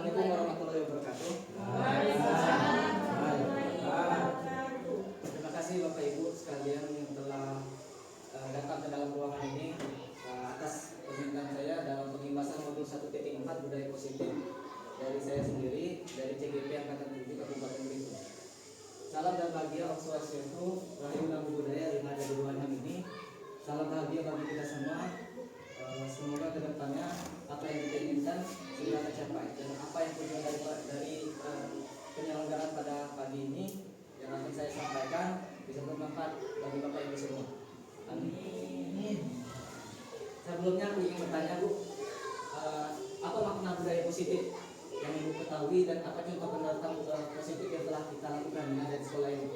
Assalamualaikum warahmatullahi wabarakatuh. Terima kasih Bapak Ibu sekalian yang telah datang ke dalam ruangan ini atas permintaan saya dalam pengibasan modul 1.4 budaya positif dari saya sendiri dari CGP Angkatan 7 Kabupaten Belitung. Salam dan bahagia Om Swastiastu, Rahayu Nama Budaya yang ada di ruangan ini. Salam bahagia bagi kita semua. Semoga kedepannya apa yang kita inginkan segera tercapai dan apa yang tujuan dari penyelenggaraan pada pagi ini yang akan saya sampaikan bisa bermanfaat bagi Bapak Ibu semua. Amin. Sebelumnya aku ingin bertanya Bu, apa makna budaya positif yang Ibu ketahui dan apa contoh penerapan budaya positif yang telah kita lakukan yang ada di sekolah ini?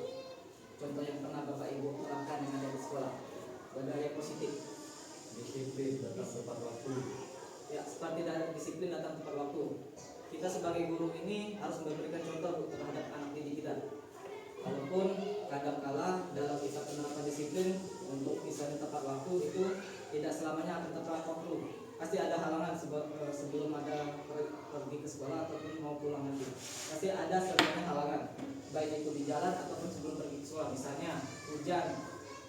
Contoh yang pernah Bapak Ibu terapkan yang ada di sekolah budaya positif. Disiplin datang tepat waktu. Ya, seperti dari disiplin datang tepat waktu. Kita sebagai guru ini harus memberikan contoh terhadap anak didik kita. Walaupun kadang-kala dalam kita penerapan disiplin untuk misalnya tepat waktu itu tidak selamanya akan tepat waktu. Pasti ada halangan sebelum ada pergi ke sekolah ataupun mau pulang nanti. Pasti ada sebenarnya halangan, baik itu di jalan ataupun sebelum pergi ke sekolah. Misalnya hujan,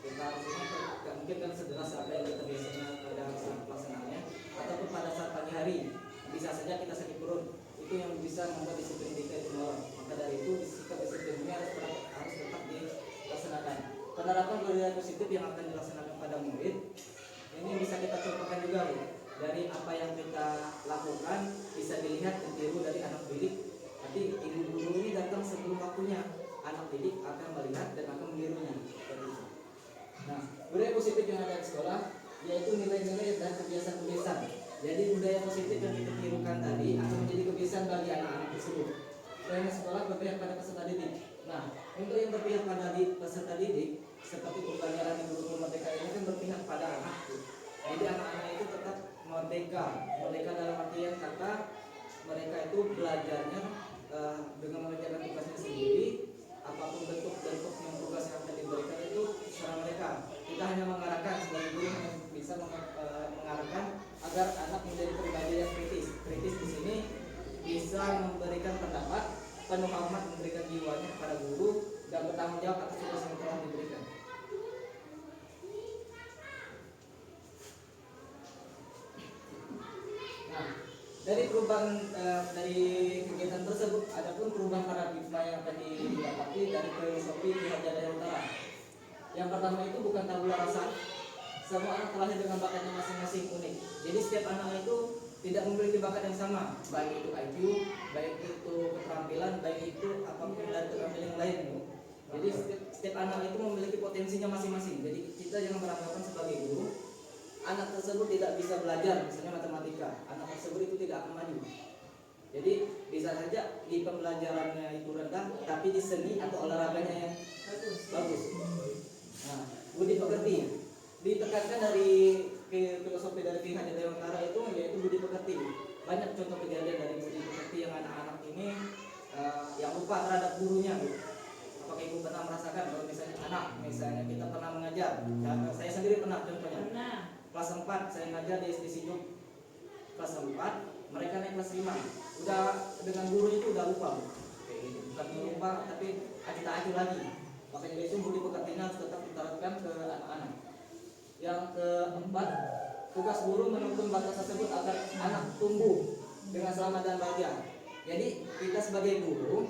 kita mungkin kan sederas apa yang kita biasanya pada saat pelaksanaannya, ataupun pada saat pagi hari bisa saja kita sakit perut, itu yang bisa membuat disiplin kita itu molor. Maka dari itu sikap disiplin ini harus tetap dilaksanakan. Penerapan budaya positif yang akan dilaksanakan pada murid ini bisa kita contohkan juga Bu. Dari apa yang kita lakukan bisa dilihat dan tiru dari anak didik. Nanti ibu guru ini datang sebelum waktunya, anak didik akan melihat dan akan menirunya. Nah, budaya positif yang ada di sekolah yaitu nilai-nilai dan kebiasaan-kebiasaan. Jadi budaya positif yang kita tirukan tadi akan menjadi kebiasaan bagi anak-anak tersebut. Selain sekolah berpihak pada peserta didik. Nah, untuk yang berpihak pada peserta didik seperti pembelajaran yang guru merdeka ini kan berpihak pada anak. Jadi anak-anak itu tetap merdeka. Merdeka dalam artian kata mereka itu belajarnya dengan mengerjakan tugasnya sendiri. Apapun bentuk-bentuk yang tugas yang akan diberikan itu terserah mereka. Kita hanya mengarahkan sebagai guru yang bisa mengarahkan agar anak menjadi pribadi yang kritis. Kritis di sini bisa memberikan pendapat, penuh hormat, memberikan jiwanya kepada guru dan bertanggung jawab atas tugas yang telah diberikan. Nah, dari perubahan dari kegiatan tersebut, adapun perubahan paradigma yang akan didapati dari filosofi Ki Hajar Daya Utara. Yang pertama itu bukan tabula rasa. Semua anak terlahir dengan bakatnya masing-masing unik. Jadi setiap anak itu tidak memiliki bakat yang sama, baik itu IQ, baik itu keterampilan, baik itu apapun dari keterampilan yang lain. Jadi setiap anak itu memiliki potensinya masing-masing. Jadi kita jangan beranggapan sebagai guru anak tersebut tidak bisa belajar, misalnya matematika, anak tersebut itu tidak akan maju. Jadi bisa saja di pembelajarannya itu rendah, tapi di seni atau olahraganya yang bagus. Nah, budi pekerti ditekankan dari filosofi dari Ki Hajar Daya Utara itu yaitu budi pekerti. Banyak contoh kejadian dari budi pekerti yang anak-anak ini yang lupa terhadap gurunya. Apakah Ibu pernah merasakan kalau misalnya kita pernah mengajar? Saya sendiri pernah contohnya. Kelas 4 saya ngajar di SD Sijuk. Kelas 4 mereka naik kelas 5. Udah dengan guru itu udah lupa. Kayak gitu. Bukan lupa tapi acita-acit lagi. Makanya itu budi pekertinya harus tetap diterapkan ke anak-anak. Yang keempat, tugas guru menuntun bakat tersebut agar anak tumbuh dengan selamat dan bahagia. Jadi kita sebagai guru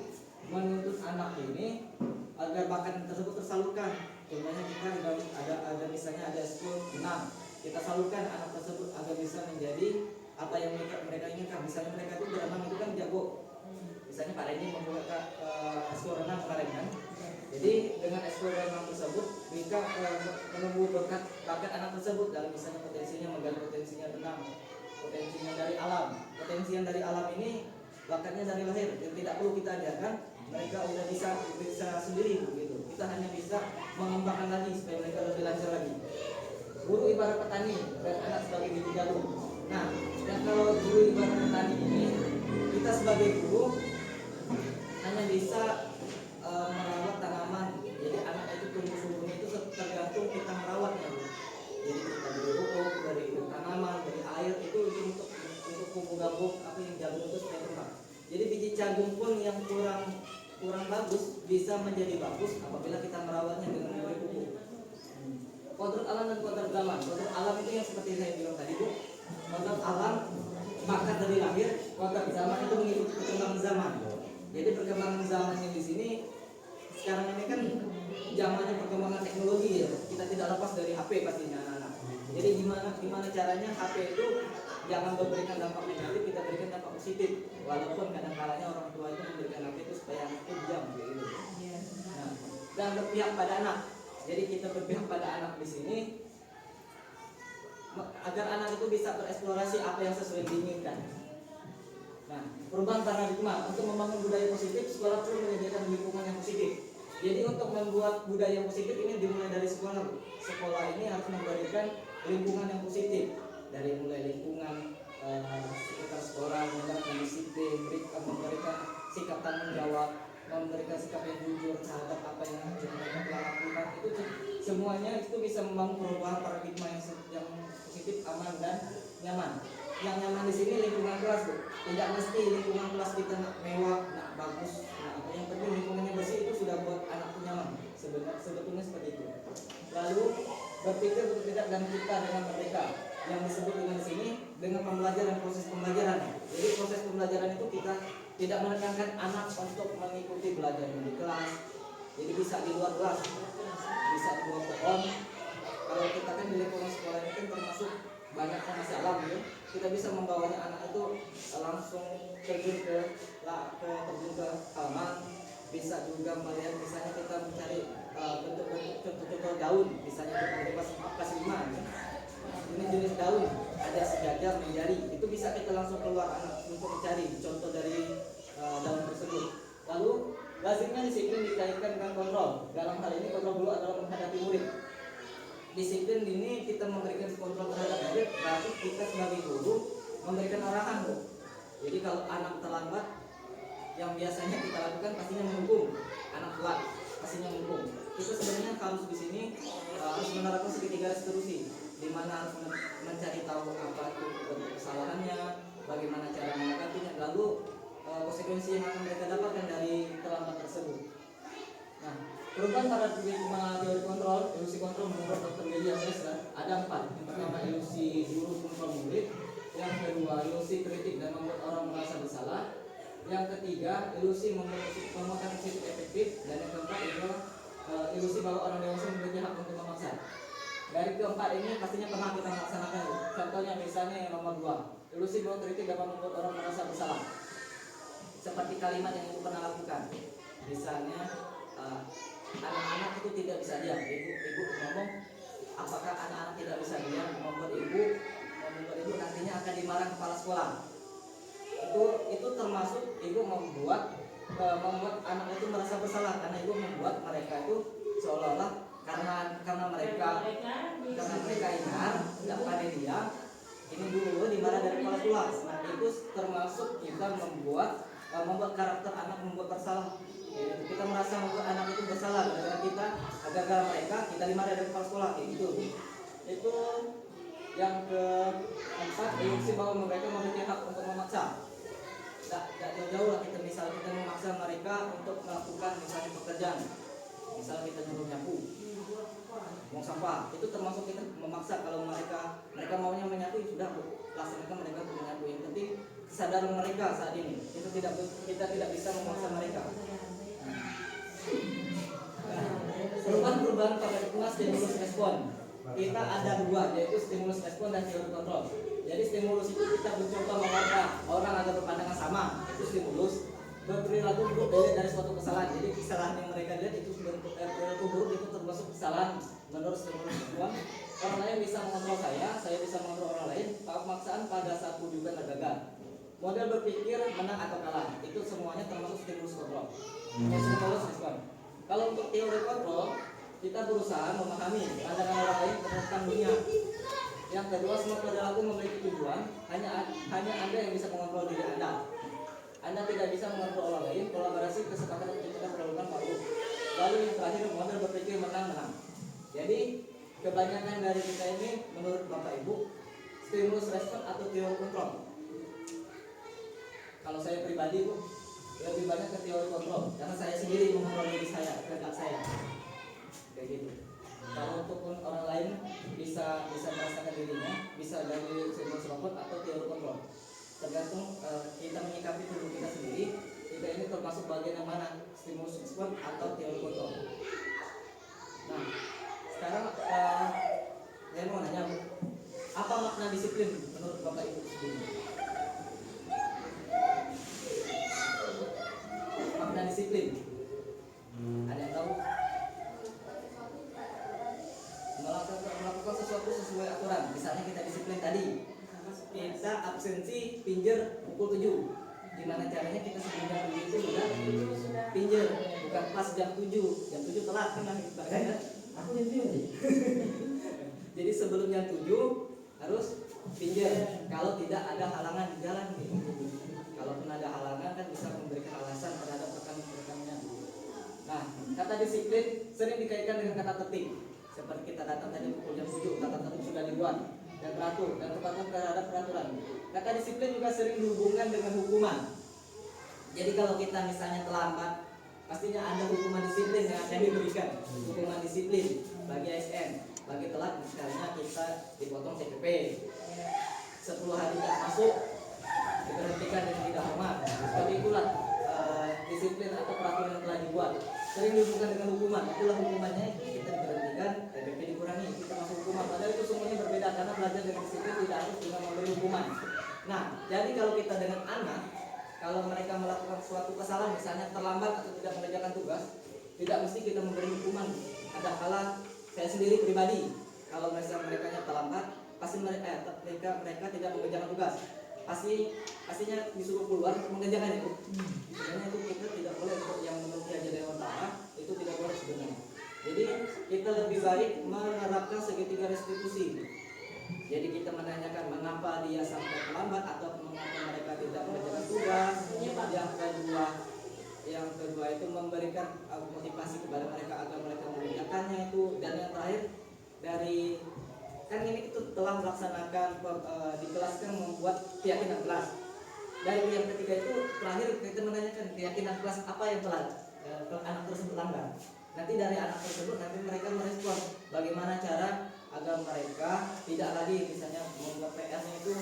menuntut anak ini agar bakat tersebut tersalurkan. Contohnya kita ada misalnya ada skill menang, kita salurkan anak tersebut agar bisa menjadi apa yang mereka inginkan. Misalnya mereka itu berenang itu kan jago. Misalnya Pak Reni membuka skill renang kemarin kan. Jadi dengan skill renang tersebut mereka menumbuh bakat anak tersebut dalam misalnya potensinya menggali potensinya renang, potensinya dari alam. Potensi yang dari alam ini bakatnya dari lahir dan tidak perlu kita ajarkan, mereka udah bisa sendiri begitu. Kita hanya bisa mengembangkan lagi supaya mereka lebih lancar lagi. Guru ibarat petani dan anak sebagai bibit jagung. Nah, yang kalau guru ibarat petani ini, kita sebagai guru hanya bisa merawat tanaman. Jadi anak itu tumbuh subur itu tergantung kita merawatnya. Jadi kita beri pupuk, beri tanaman, beri air itu untuk kubu gabung apa yang jagung itu supaya kembang. jagung pun yang kurang bagus bisa menjadi bagus apabila kita merawatnya dengan memberi pupuk. Kodrat alam dan kodrat zaman. Kodrat alam itu yang seperti saya bilang tadi Bu. Kodrat alam maka dari lahir, kodrat zaman itu mengikuti perkembangan zaman. Jadi perkembangan zamannya di sini sekarang ini kan zamannya perkembangan teknologi ya. Kita tidak lepas dari HP pastinya anak-anak. Jadi gimana caranya HP itu jangan memberikan dampak negatif, kita berikan dampak positif. Walaupun kadang-kalanya orang tua itu memberikan HP itu supaya anak itu diam gitu. Nah, dan berpihak pada anak. Jadi kita berpihak pada anak di sini agar anak itu bisa bereksplorasi apa yang sesuai diinginkan. Nah, perubahan paradigma untuk membangun budaya positif, sekolah perlu menyediakan lingkungan yang positif. Jadi untuk membuat budaya positif ini dimulai dari sekolah. Sekolah ini harus memberikan lingkungan yang positif, dari mulai lingkungan sekitar sekolah, memberikan disiplin, memberikan sikap tanggung jawab, memberikan sikap yang jujur terhadap apa yang mereka telah lakukan. Itu semuanya itu bisa membangun perubahan paradigma yang positif, aman dan nyaman. Yang nyaman di sini lingkungan kelas Bu. Tidak mesti lingkungan kelas kita mewah, bagus. Yang penting lingkungannya bersih itu sudah buat anak itu nyaman. Sebetulnya seperti itu. Lalu berpikir berbeda dan kita dengan mereka. Yang disebut dengan sini dengan pembelajaran, proses pembelajaran. Jadi proses pembelajaran itu kita tidak menekankan anak untuk mengikuti belajar di kelas. Jadi bisa di luar kelas, bisa di bawah pohon. Kalau kita kan di lingkungan sekolah ini kan termasuk banyaknya masih alam gitu. Kita bisa membawanya anak itu langsung terjun ke halaman. Bisa juga melihat misalnya kita mencari bentuk-bentuk contoh-contoh daun, misalnya kita bebas kelas 5 gitu. Ini jenis daun, ada sejajar, menjari, itu bisa kita langsung keluar anak untuk mencari contoh dari daun tersebut. Lalu lazimnya disiplin dikaitkan dengan kontrol. Dalam hal ini kontrol dulu adalah menghadapi murid. Disiplin ini kita memberikan kontrol terhadap murid, berarti kita sebagai guru memberikan arahan Bu. Jadi kalau anak terlambat, yang biasanya kita lakukan pastinya menghukum. Anak telat pastinya menghukum. Kita sebenarnya harus di sini harus menerapkan segitiga restitusi, di mana harus mencari tahu apa itu bentuk kesalahannya, bagaimana cara menanggapinya, lalu konsekuensi yang akan mereka dapatkan dari terlambat tersebut. Nah, perubahan paradigma teori kontrol, ilusi kontrol menurut Dr. William Wester ada 4. Yang pertama ilusi guru kontrol murid, yang kedua ilusi kritik dan membuat orang merasa bersalah, yang ketiga ilusi memotivasi positif efektif, dan yang keempat itu ilusi bahwa orang dewasa memiliki hak untuk memaksa. Dari keempat ini pastinya pernah kita melaksanakan. Contohnya misalnya yang nomor 2, ilusi bahwa kritik dapat membuat orang merasa bersalah. Seperti kalimat yang ibu pernah lakukan, misalnya anak-anak itu tidak bisa diam. Ibu ngomong, apakah anak-anak tidak bisa diam membuat ibu nantinya akan dimarah kepala sekolah. Itu termasuk ibu membuat anak itu merasa bersalah, karena ibu membuat mereka itu seolah-olah karena mereka ingat tidak pandai diam, ini dulu dimarah dari kepala sekolah. Nah itu termasuk kita membuat karakter anak membuat bersalah. Kita merasa membuat anak itu bersalah karena kita gara-gara mereka kita dimarahi dari kepala sekolah kayak gitu. Itu yang keempat, ilusi bahwa mereka memiliki hak untuk memaksa. Tidak jauh-jauh lah kita memaksa mereka untuk melakukan misalnya pekerjaan, misalnya kita nyuruh nyapu, buang sampah, itu termasuk kita memaksa. Kalau mereka maunya menyapu, sudah laksanakan mereka untuk menyapu. Yang penting kesadaran mereka saat ini, kita tidak bisa memaksa mereka. Perubahan paradigma stimulus respon. Kita ada 2, yaitu stimulus respon dan teori kontrol. Jadi stimulus itu kita mencoba mengubah orang agar berpandangan sama, itu stimulus. Berperilaku buruk dari suatu kesalahan. Jadi kesalahan yang mereka lihat itu bentuk perilaku buruk, itu termasuk kesalahan menurut stimulus respon. Orang lain bisa mengontrol saya bisa mengontrol orang lain. Pemaksaan pada saat juga gagal. Model berpikir menang atau kalah, itu semuanya termasuk stimulus kontrol. Stimulus respon. Kalau untuk teori kontrol, kita berusaha memahami pandangan orang lain tentang dunia. Yang kedua, semua perilaku memiliki tujuan. Hanya Anda yang bisa mengontrol diri Anda. Anda tidak bisa mengontrol orang lain. Kolaborasi, kesepakatan untuk kita perlakukan baru. Lalu yang terakhir, model berpikir menang-menang. Jadi kebanyakan dari kita ini menurut Bapak Ibu stimulus respon atau teori kontrol. Kalau saya pribadi Bu, lebih banyak ke teori kontrol karena saya sendiri mengontrol diri saya, kehendak saya, kayak gitu. Kalau untuk orang lain bisa merasakan dirinya, bisa dari stimulus robot atau teori kontrol, tergantung kita menyikapi tubuh kita sendiri. Kita ini termasuk bagian yang mana, stimulus respon atau teori kontrol. Nah, sekarang saya mau nanya, apa makna disiplin menurut Bapak Ibu sendiri? Makna disiplin, ada yang tahu? Melakukan sesuatu sesuai aturan. Misalnya kita disiplin tadi, kita absensi pinjer pukul 7. Gimana caranya kita sebelum jam 7 itu sudah pinjer, bukan pas jam 7 telat kan ya. Aku jam 7 nih. Jadi sebelum jam 7 harus pinjer kalau tidak ada halangan di jalan gitu. Kalaupun ada halangan kan bisa memberikan alasan terhadap rekan-rekannya. Nah, kata disiplin sering dikaitkan dengan kata tertib. Seperti kita datang tadi pukul jam 7, kata tertib sudah dibuat dan teratur dan kepatuhan terhadap peraturan. Kata disiplin juga sering dihubungkan dengan hukuman. Jadi kalau kita misalnya terlambat, pastinya ada hukuman disiplin yang akan diberikan. Hukuman disiplin bagi ASN, bagi telat misalnya kita dipotong CPP, 10 hari tidak masuk diberhentikan dengan tidak hormat. Seperti itulah disiplin atau peraturan yang telah dibuat. Sering dihubungkan dengan hukuman. Itulah hukumannya, kita diberhentikan, PPP dikurangi, kita masuk hukuman. Padahal itu semuanya berbeda karena belajar dengan disiplin tidak harus dengan memberi hukuman. Nah, jadi kalau kita dengan anak, kalau mereka melakukan suatu kesalahan, misalnya terlambat atau tidak mengerjakan tugas, tidak mesti kita memberi hukuman. Ada kala saya sendiri pribadi, kalau mereka terlambat, pasti mereka tidak mengerjakan tugas. Pastinya disuruh keluar untuk mengerjakan itu. Sebenarnya itu kita tidak boleh, untuk yang menurut ajaran Dewan Ta'ala itu tidak boleh sebenarnya. Jadi kita lebih baik menerapkan segitiga restitusi. Jadi kita menanyakan mengapa dia sampai terlambat atau mengapa mereka tidak mengerjakan tugas. Yang kedua itu memberikan motivasi kepada mereka agar mereka mengerjakannya itu. Dan yang terakhir dari kan ini itu telah melaksanakan di kelas kan membuat keyakinan kelas. Dari yang ketiga itu terakhir kita menanyakan keyakinan kelas apa yang telah anak tersebut langgar. Nanti dari anak tersebut nanti mereka merespon bagaimana cara agar mereka tidak lagi misalnya membuat PR-nya itu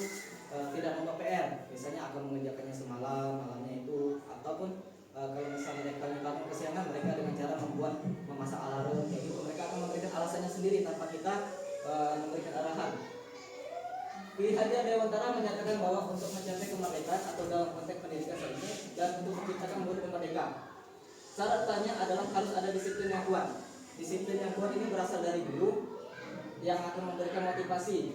tidak membuat PR, misalnya akan mengerjakannya malamnya itu, ataupun kalau misalnya mereka bangun kesiangan, mereka dengan cara memasak alarm kayak gitu, mereka akan memberikan alasannya sendiri tanpa kita memberikan arahan. Pilihan Dewan Ta'ala menyatakan bahwa untuk mencapai kemerdekaan atau dalam konteks pendidikan saat ini dan untuk menciptakan murid merdeka, syaratnya adalah harus ada disiplin yang kuat. Disiplin yang kuat ini berasal dari guru yang akan memberikan motivasi.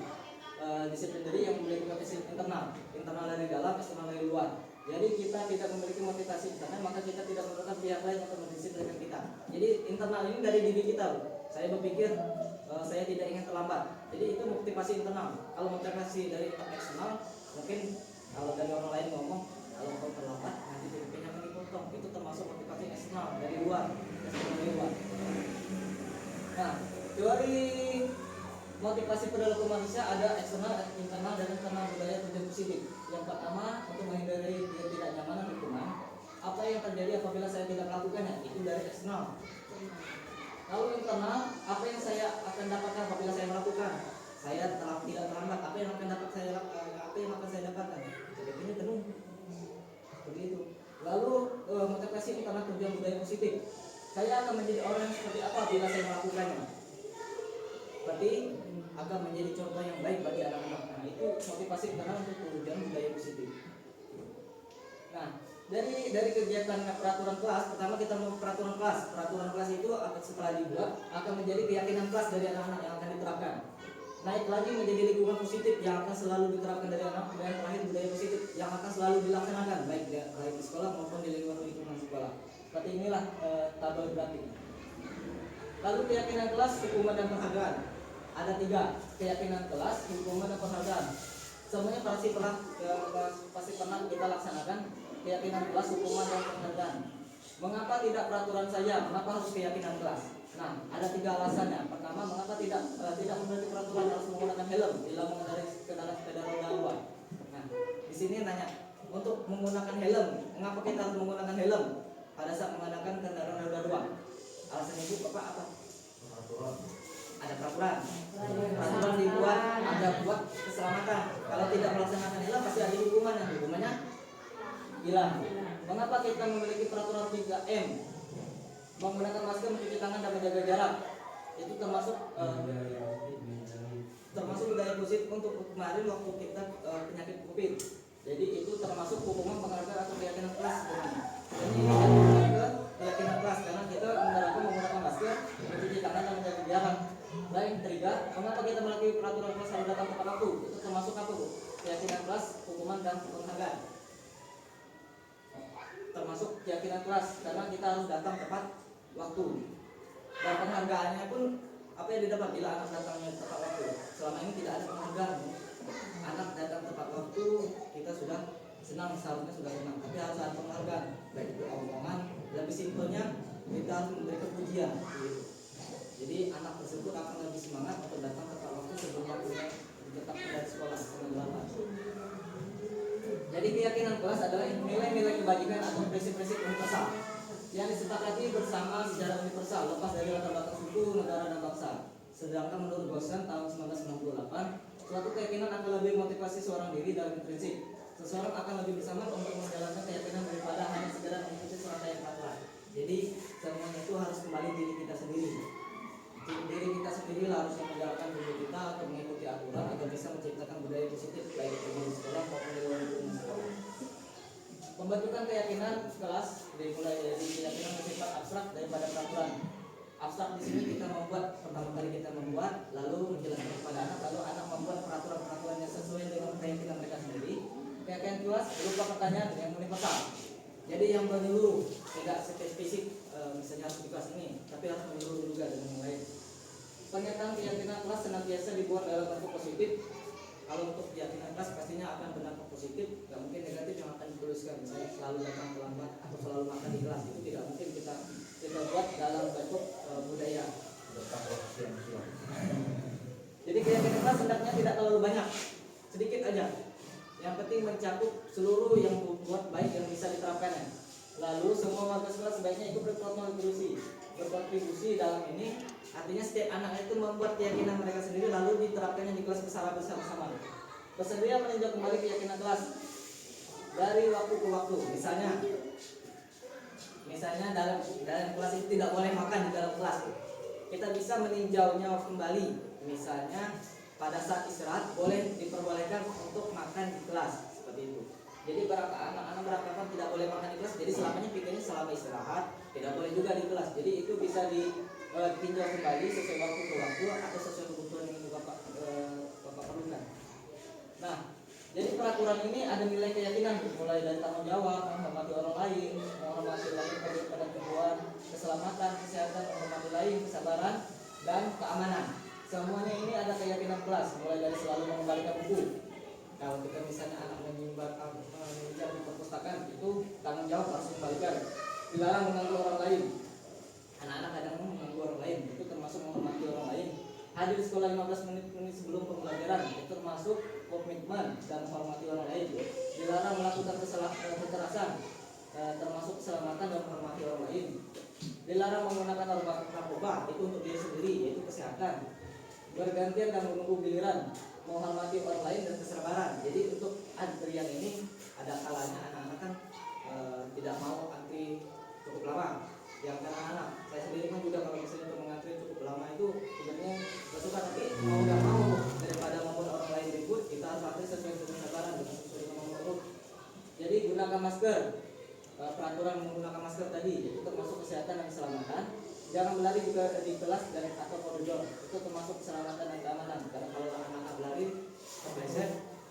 Disiplin diri yang memiliki motivasi internal dari dalam, eksternal dari luar. Jadi kita tidak memiliki motivasi internal, maka kita tidak memerlukan pihak lain untuk mendisiplinkan kita. Jadi internal ini dari diri kita. Saya berpikir saya tidak ingin terlambat. Jadi itu motivasi internal. Kalau motivasi dari eksternal, mungkin kalau dari orang lain ngomong, kalau kau terlambat nanti PPP-nya akan dipotong. Itu termasuk motivasi eksternal dari luar, Nah, teori motivasi perilaku manusia ada eksternal, internal, dan internal budaya tujuan positif. Yang pertama, untuk menghindari ketidaknyamanan lingkungan. Apa yang terjadi apabila saya tidak melakukannya? Itu dari eksternal. Lalu internal, apa yang saya akan dapatkan apabila saya melakukan? Saya tidak terlambat. Apa yang akan saya dapatkan? Ini penuh. Begitu. Lalu motivasi internal tujuan budaya positif. Saya akan menjadi orang yang seperti apa bila saya melakukannya? Seperti akan menjadi contoh yang baik bagi anak-anak. Nah, itu motivasi internal untuk tujuan budaya positif. Nah, dari kegiatan peraturan kelas, pertama kita mau peraturan kelas. Peraturan kelas itu akan setelah dibuat akan menjadi keyakinan kelas dari anak-anak yang akan diterapkan. Naik lagi menjadi lingkungan positif yang akan selalu diterapkan dari anak. Dan terakhir budaya positif yang akan selalu dilaksanakan baik di sekolah maupun di lingkungan sekolah. Seperti inilah tabel grafik. Lalu keyakinan kelas, hukuman dan penghargaan. Ada 3, keyakinan kelas, hukuman dan penghargaan. Semuanya pasti pernah kita laksanakan. Keyakinan kelas, hukuman dan penghargaan. Mengapa tidak peraturan saja? Mengapa harus keyakinan kelas? Nah, ada 3 alasannya. Pertama, mengapa tidak memiliki peraturan harus menggunakan helm bila mengendarai sepeda roda 2? Nah, di sini nanya, untuk menggunakan helm. Mengapa kita harus menggunakan helm pada saat menggunakan kendaraan roda 2? Alasan ibu bapak apa? Peraturan. Ada peraturan. Peraturan dibuat ada buat keselamatan. Kalau tidak melaksanakan helm pasti ada hukuman, yang hukumannya hilang. Mengapa kita memiliki peraturan 3M? Menggunakan masker, mencuci tangan dan menjaga jarak. Itu termasuk budaya positif untuk kemarin waktu kita penyakit COVID. Jadi itu termasuk hukuman penghargaan atau keyakinan kelas sebenarnya. Jadi ini adalah ke keyakinan kelas karena kita menerapkan menggunakan masker, mencuci tangan dan menjaga jarak. Baik, ketiga, mengapa kita melalui peraturan kelas harus datang tepat waktu? Itu termasuk apa, Bu? Keyakinan kelas, hukuman dan penghargaan. Termasuk keyakinan kelas karena kita harus datang tepat waktu. Dan penghargaannya pun apa yang didapat bila anak datangnya tepat waktu? Selama ini tidak ada penghargaan. Anak datang tepat waktu, kita sudah senang, seharusnya sudah senang. Tapi harus ada penghargaan, baik itu omongan. Lebih simpelnya kita harus memberikan pujian. Jadi anak tersebut akan lebih semangat untuk datang tepat waktu sebelum waktunya ditetapkan dari sekolah pengelolaan. Jadi keyakinan kelas adalah nilai-nilai kebajikan atau prinsip-prinsip universal yang disepakati bersama secara universal lepas dari latar belakang suku, negara dan bangsa. Sedangkan menurut Gosen tahun 1998, suatu keyakinan akan lebih motivasi seorang diri dalam intrinsik. Seseorang akan lebih bersamaan untuk menjalankan keyakinan daripada hanya sekedar mengikuti serangkaian peraturan. Jadi semuanya itu harus kembali diri kita sendiri. Diri kita sendiri harus menjalankan diri kita atau mengikuti aturan agar bisa menciptakan budaya positif baik di sekolah maupun di luar lingkungan sekolah. Pembentukan keyakinan kelas dimulai dari keyakinan bersifat abstrak daripada peraturan. Abstrak di sini kita membuat, pertama kali kita membuat, lalu menjelaskan kepada anak, lalu anak membuat peraturan-peraturan yang sesuai dengan keyakinan mereka sendiri. Keyakinan kelas berupa pertanyaan yang universal. Jadi yang menyeluruh, tidak spesifik, misalnya harus di kelas ini, tapi harus menyeluruh juga dengan yang lain. Pernyataan keyakinan kelas senantiasa dibuat dalam bentuk positif. Kalau untuk keyakinan kelas pastinya akan berdampak positif, tidak mungkin negatif yang akan dituliskan. Misalnya selalu datang terlambat atau selalu makan di kelas, itu tidak mungkin kita buat dalam bentuk budaya. Jadi keyakinan kelas hendaknya tidak terlalu banyak, sedikit aja. Yang penting mencakup seluruh yang buat baik yang bisa diterapkan. Lalu semua warga sekolah sebaiknya ikut berkontribusi dalam ini. Artinya setiap anak itu membuat keyakinan mereka sendiri lalu diterapkannya di kelas bersama-sama. Bersedia meninjau kembali keyakinan kelas dari waktu ke waktu. Misalnya dalam kelas itu tidak boleh makan di dalam kelas. Kita bisa meninjaunya kembali. Misalnya pada saat istirahat boleh diperbolehkan untuk makan di kelas seperti itu. Jadi anak-anak beranggapan tidak boleh makan di kelas. Jadi selamanya pikirnya selama istirahat tidak boleh juga di kelas. Jadi itu bisa ditinjau kembali sesuai waktu ke waktu atau sesuai kebutuhan yang bapak perlukan. Nah, jadi peraturan ini ada nilai keyakinan mulai dari tanggung jawab, menghormati orang lain, menghormati lain pada tujuan, keselamatan, kesehatan, menghormati lain, kesabaran dan keamanan. Semuanya ini ada keyakinan kelas mulai dari selalu mengembalikan buku. Kalau kita misalnya anak meminjam di perpustakaan itu tanggung jawab harus dikembalikan. Dilarang mengganggu orang lain. Anak-anak kadang mengganggu orang lain, itu termasuk menghormati orang lain. Hadir di sekolah 15 menit sebelum pembelajaran, itu termasuk komitmen dan menghormati orang lain. Dilarang melakukan kekerasan, termasuk keselamatan dan menghormati orang lain. Dilarang menggunakan narkoba, itu untuk diri sendiri, yaitu kesehatan. Bergantian dan menunggu giliran, menghormati orang lain dan kesabaran. Jadi untuk antrian ini ada kalanya anak-anak kan tidak mau antri cukup lama. Yang anak-anak, saya sendiri kan juga kalau misalnya untuk mengantri cukup lama itu sebenarnya gak suka, tapi mau nggak mau daripada membuat orang lain ribut, kita harus antri sesuai dengan kesabaran dan sesuai dengan nomor urut. Jadi gunakan masker. Peraturan menggunakan masker tadi itu termasuk kesehatan dan keselamatan. Jangan berlari juga di kelas dan atau koridor, itu termasuk keselamatan dan keamanan. Karena kalau anak-anak berlari terpleset,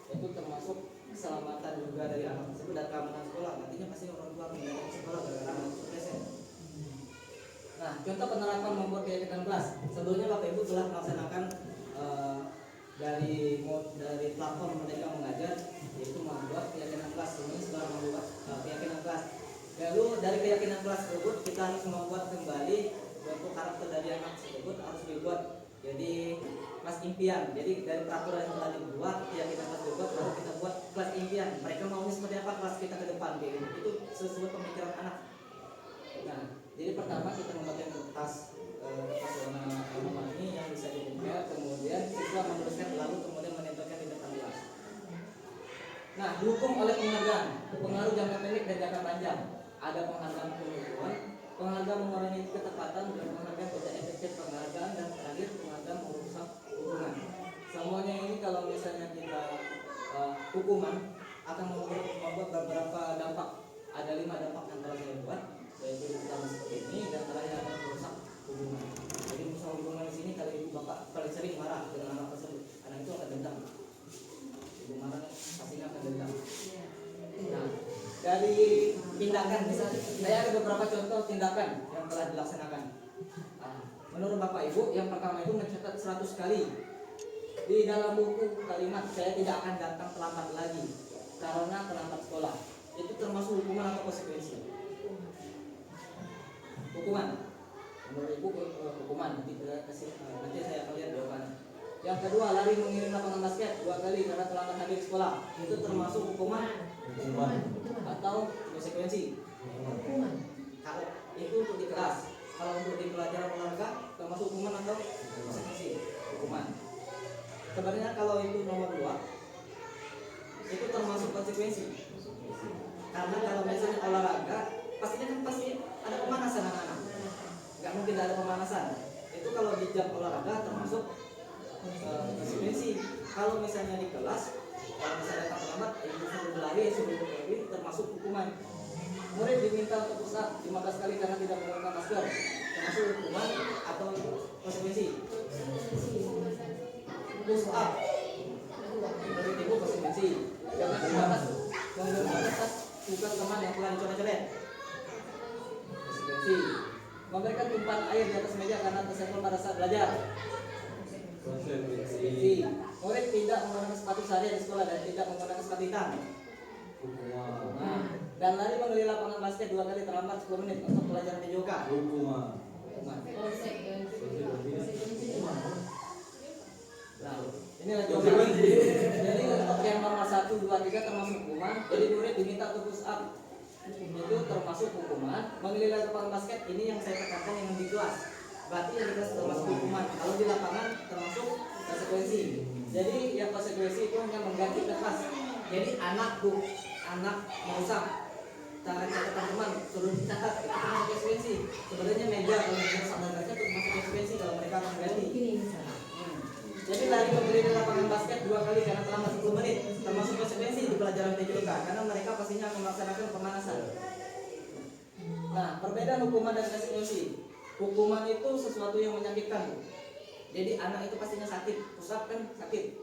itu termasuk keselamatan juga dari anak tersebut dan keamanan sekolah. Nantinya pasti orang tua meninggalkan sekolah gara-gara anak terpleset. Nah, contoh penerapan membuat keyakinan kelas. Sebelumnya Bapak Ibu telah melaksanakan dari platform Merdeka Mengajar, yaitu membuat keyakinan kelas. Ini sudah membuat keyakinan kelas. Lalu dari keyakinan kelas tersebut kita harus membuat kembali bentuk karakter dari anak tersebut harus dibuat. Jadi kelas impian. Jadi dari peraturan yang telah dibuat keyakinan kelas dibuat, lalu kita buat kelas impian, mereka maunya seperti apa kelas kita ke depan kayak gitu. Itu sesuai pemikiran anak. Nah, jadi pertama kita membuatkan kertas warna ini yang bisa ditempel, kemudian siswa menuliskan lalu kemudian menempelkan di depan kelas. Nah, didukung oleh penghargaan, pengaruh jangka pendek dan jangka panjang. Ada penghargaan pengetahuan, penghargaan mengurangi ketepatan, dan penghargaan tidak efektif penghargaan, dan terakhir penghargaan merusak hubungan. Semuanya ini kalau misalnya kita hukuman akan membuat beberapa dampak. Ada 5 dampak yang telah saya buat, yaitu pertama seperti ini, dan terakhir akan merusak hubungan. Jadi merusak hubungan di sini kalau ibu bapak paling sering marah dengan anak tersebut, anak itu akan dendam. Ibu marah pastinya akan dendam. Nah, dari tindakan misalnya, saya ada beberapa contoh tindakan yang telah dilaksanakan. Menurut bapak ibu, yang pertama itu mencatat 100 kali di dalam buku kalimat saya tidak akan datang terlambat lagi karena terlambat sekolah. Itu termasuk hukuman atau konsekuensi? Hukuman. Menurut ibu hukuman. Nanti saya akan lihat jawabannya. Yang kedua, lari mengirim lapangan basket 2 kali karena terlambat hadir sekolah. Itu termasuk hukuman atau konsekuensi? Kalau itu untuk di kelas. Kalau untuk di pelajaran olahraga termasuk hukuman atau konsekuensi? Hukuman. Sebenarnya kalau itu nomor 2 itu termasuk konsekuensi. Karena kalau misalnya olahraga pastinya kan pasti ada pemanasan anak-anak. Nggak mungkin tidak ada pemanasan. Itu kalau di jam olahraga termasuk konsekuensi. Kalau misalnya di kelas, kalau misalnya tak terlambat, ibu suruh berlari, suruh berlari, termasuk hukuman. Murid diminta untuk push up 15 kali karena tidak menggunakan masker, termasuk hukuman atau konsekuensi? Push up. Menurut ibu konsekuensi. Jangan membatas tugas teman yang telah dicoret-coret. Konsekuensi. Memberikan tumpahan air di atas meja karena tersenggol pada saat belajar. Konsekuensi. Murid tidak menggunakan sepatu sehari di sekolah dan tidak menggunakan sepatu hitam. Hukuman. Dan lari mengelilingi lapangan basket 2 kali terlambat 10 menit untuk pelajaran PJOK. Hukuman. Nah, inilah jawaban. Jadi untuk yang nomor 1, 2, 3 termasuk hukuman. Jadi murid diminta untuk push up, itu termasuk hukuman. Mengelilingi lapangan basket ini yang saya tekankan yang di kelas. Berarti yang di kelas termasuk hukuman. Kalau di lapangan termasuk konsekuensi. Jadi yang konsekuensi itu hanya mengganti kertas. Jadi anak merusak catatan teman suruh dicatat, itu termasuk konsekuensi. Sebenarnya meja kalau merusak dan kaca itu termasuk konsekuensi kalau mereka akan ganti. Jadi lari mengelilingi lapangan basket 2 kali karena terlambat 10 menit termasuk konsekuensi di pelajaran PJOK karena mereka pastinya akan melaksanakan pemanasan. Nah, perbedaan hukuman dan konsekuensi. Hukuman itu sesuatu yang menyakitkan. Jadi anak itu pastinya sakit, pusat kan sakit.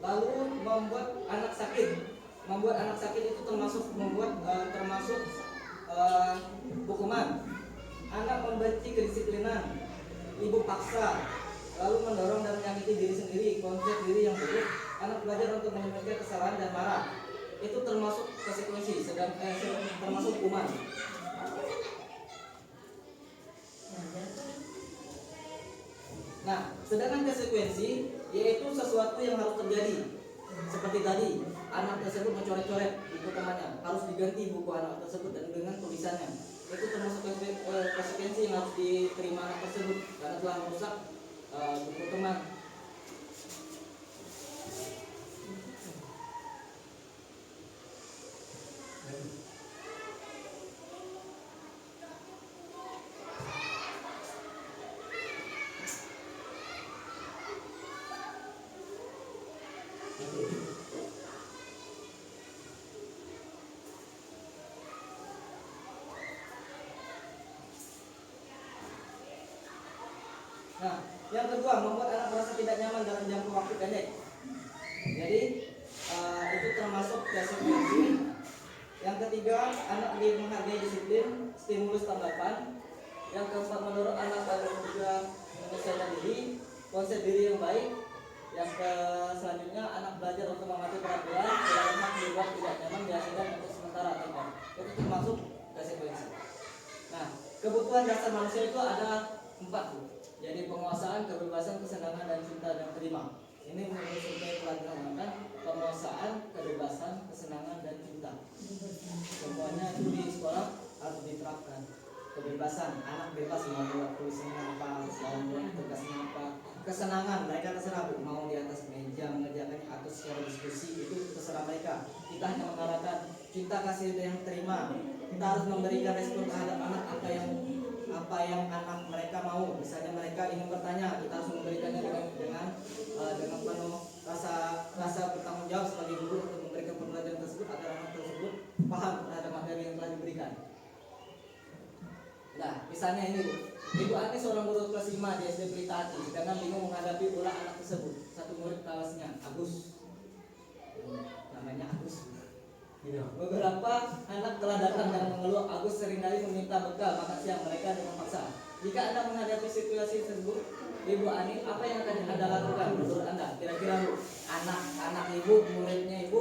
Lalu membuat anak sakit. Membuat anak sakit itu termasuk hukuman. Anak membenci kedisiplinan, ibu paksa, lalu mendorong dan menyakiti diri sendiri, konsep diri yang buruk. Anak belajar untuk menyembunyikan kesalahan dan marah. Itu termasuk konsekuensi, termasuk hukuman. Nah, sedangkan konsekuensi yaitu sesuatu yang harus terjadi. Seperti tadi, anak tersebut mencoret-coret buku temannya, harus diganti buku anak tersebut dan dengan tulisannya. Itu termasuk konsekuensi yang harus diterima anak tersebut karena telah merusak buku teman. Nah, yang kedua, membuat anak merasa tidak nyaman dalam jangka waktu pendek. Jadi itu termasuk konsekuensi. Yang ketiga, anak menghargai disiplin, stimulus tambahan. Yang keempat, mendorong anak agar juga menyelesaikan diri, konsep diri yang baik. Yang selanjutnya, anak belajar untuk mematuhi peraturan, dalam hak dibuat tidak nyaman dihasilkan untuk sementara atau itu termasuk konsekuensi. Nah, kebutuhan dasar manusia itu ada 4. Jadi penguasaan, kebebasan, kesenangan dan cinta dan terima. Ini menurut survei telah dilakukan penguasaan, kebebasan, kesenangan dan cinta. Semuanya itu di sekolah harus diterapkan. Kebebasan, anak bebas mau buat tulisannya apa, mau buat tugasnya apa. Kesenangan, mereka terserah mau di atas meja mengerjakannya atau secara diskusi, itu terserah mereka. Kita hanya mengarahkan cinta kasih yang terima. Kita harus memberikan respon terhadap anak apa yang anak mereka mau. Misalnya mereka ingin bertanya, kita harus memberikannya dengan penuh rasa bertanggung jawab sebagai guru untuk memberikan pembelajaran tersebut agar anak tersebut paham terhadap materi yang telah diberikan. Nah, misalnya ini Bu, Ibu Ani seorang guru kelas 5 di SD Pelitati, sedangkan bingung menghadapi ulah anak tersebut. Satu murid kelasnya, Agus, namanya Agus. Beberapa anak telah datang dan mengeluh. Agus seringkali meminta bekal makan siang mereka dengan paksa. Jika Anda menghadapi situasi tersebut, Ibu Ani, apa yang akan Anda lakukan menurut Anda? Kira-kira Bu, anak Ibu, muridnya Ibu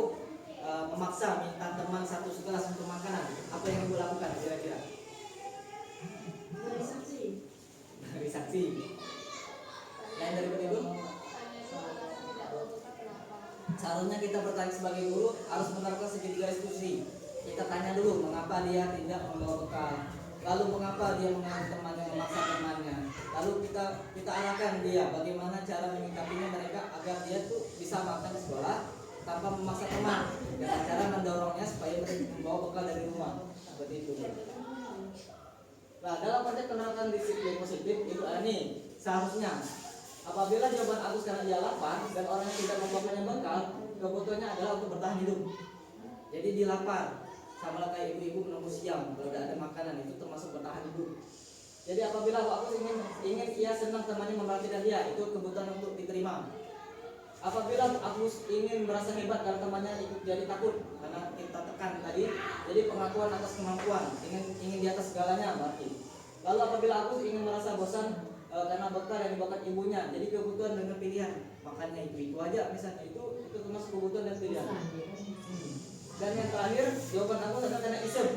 memaksa minta teman satu sekelas untuk makanan. Apa yang Ibu lakukan kira-kira? Dari saksi. Lain dari Ibu? Seharusnya kita bertanya sebagai guru harus menerapkan segitiga diskusi. Kita tanya dulu mengapa dia tidak membawa bekal, lalu mengapa dia mengaku temannya, memaksa temannya. Lalu kita arahkan dia bagaimana cara menyikapinya mereka agar dia tuh bisa makan di sekolah tanpa memaksa teman, dengan cara mendorongnya supaya mereka membawa bekal dari rumah. Seperti itu. Nah, dalam konteks penerapan disiplin positif itu ini seharusnya apabila jawaban Agus karena dia lapar dan orang yang tidak membawakannya bekal, kebutuhannya adalah untuk bertahan hidup. Jadi dia lapar, sama kayak ibu-ibu menunggu siang kalau tidak ada makanan, itu termasuk bertahan hidup. Jadi apabila Agus ingin ia senang temannya memperhatikan dia, itu kebutuhan untuk diterima. Apabila Agus ingin merasa hebat dan temannya ikut jadi takut karena kita tekan tadi, jadi pengakuan atas kemampuan, ingin di atas segalanya berarti. Lalu apabila Agus ingin merasa bosan karena bekal yang dibawakan ibunya, jadi kebutuhan dengan pilihan, makannya itu aja misalnya, itu termasuk kebutuhan dan pilihan. Dan yang terakhir jawaban Agus adalah karena isem,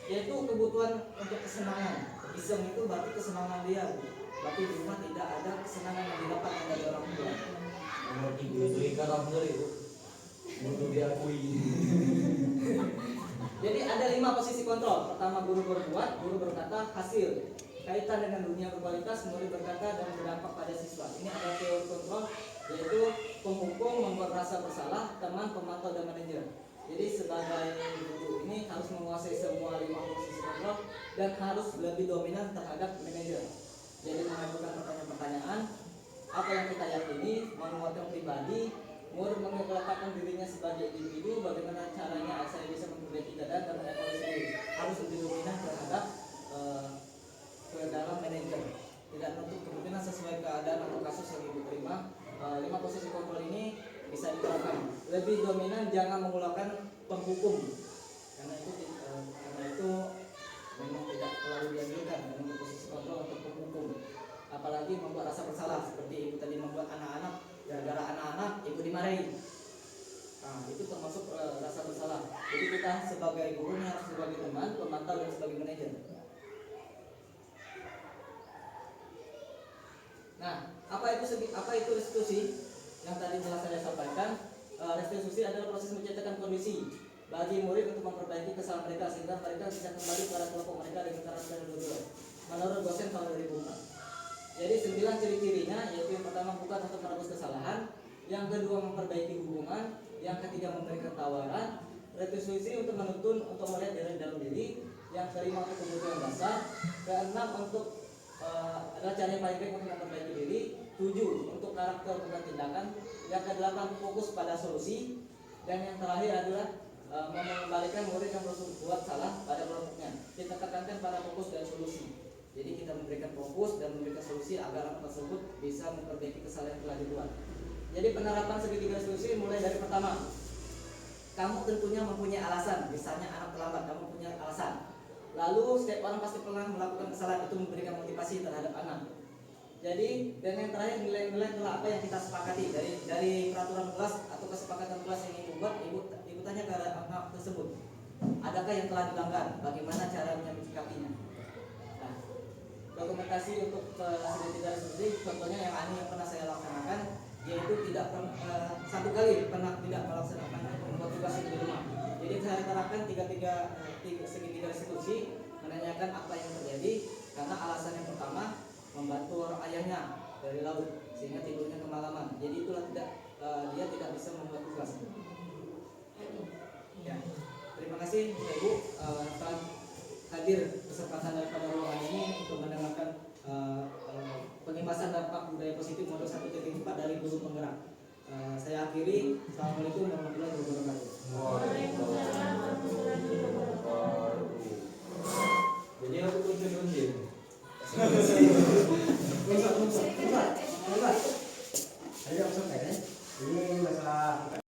yaitu kebutuhan untuk kesenangan. Isem itu berarti kesenangan dia, berarti di rumah tidak ada kesenangan yang didapatkan dari orang tua. Nomor 3 itu garam dari itu untuk diakui. Jadi ada 5 posisi kontrol. Pertama, guru berbuat, guru berkata, hasil. Kaitan dengan dunia berkualitas, murid berkata dan berdampak pada siswa. Ini ada teori kontrol, yaitu penghukum, membuat rasa bersalah, teman, pemantau dan manajer. Jadi sebagai guru ini harus menguasai semua 5 posisi kontrol dan harus lebih dominan terhadap manajer. Jadi mengajukan pertanyaan-pertanyaan, apa yang kita yakini, menguatkan pribadi, murid meletakkan dirinya sebagai individu, bagaimana caranya saya bisa memperbaiki keadaan dan mengevaluasi diri. Harus lebih dominan terhadap ke dalam manajer, tidak menutup kemungkinan sesuai keadaan atau kasus yang ibu terima. 5 posisi kontrol ini bisa diterapkan. Lebih dominan, jangan menggunakan penghukum, karena itu memang tidak terlalu dianjurkan dengan posisi kontrol untuk penghukum. Apalagi membuat rasa bersalah, seperti ibu tadi membuat anak-anak, gara-gara anak-anak ibu dimarahi. Nah, itu termasuk rasa bersalah. Jadi kita sebagai gurunya harus sebagai teman, pemantau dan sebagai manajer. Nah, apa itu restitusi yang tadi telah saya sampaikan? Restitusi adalah proses menciptakan kondisi bagi murid untuk memperbaiki kesalahan mereka sehingga mereka bisa kembali pada kelompok mereka dengan karakter yang berbeda. Menurut dosen tahun 2004. Jadi 9 ciri-cirinya, yaitu yang pertama bukan untuk menebus kesalahan, yang kedua memperbaiki hubungan, yang ketiga memberikan tawaran, restitusi untuk menuntun untuk melihat dari dalam diri, yang kelima untuk kebutuhan dasar, keenam untuk adalah cara yang paling baik untuk memperbaiki diri, 7 untuk karakter bukan tindakan, yang ke-8 fokus pada solusi, dan yang terakhir adalah mengembalikan murid yang berbuat salah pada kelompoknya. Kita tekankan pada fokus dan solusi. Jadi kita memberikan fokus dan memberikan solusi agar anak tersebut bisa memperbaiki kesalahan yang telah dibuat. Jadi penerapan segitiga solusi mulai dari pertama, kamu tentunya mempunyai alasan. Misalnya anak terlambat, kamu punya alasan. Lalu setiap orang pasti pernah melakukan kesalahan, itu memberikan motivasi terhadap anak. Jadi dan yang terakhir nilai-nilai telah apa yang kita sepakati dari peraturan kelas atau kesepakatan kelas yang ibu buat, ibu tanya ke anak tersebut, adakah yang telah dilanggar, bagaimana caranya menyikapinya. Nah, dokumentasi untuk sedikit dari seperti contohnya yang Ani yang pernah saya laksanakan, yaitu satu kali pernah tidak melaksanakan membuat tugas itu di rumah. Jadi saya terapkan segitiga restitusi, menanyakan apa yang terjadi karena alasan yang pertama membantu ayahnya dari laut sehingga tidurnya kemalaman. Jadi itulah dia tidak bisa membuat tugas. Ya. Terima kasih Bapak Ibu telah hadir kesempatan daripada ruangan ini untuk mendengarkan pengemasan dampak budaya positif model 1.4 dari guru penggerak. Saya akhiri. Assalamualaikum warahmatullahi wabarakatuh.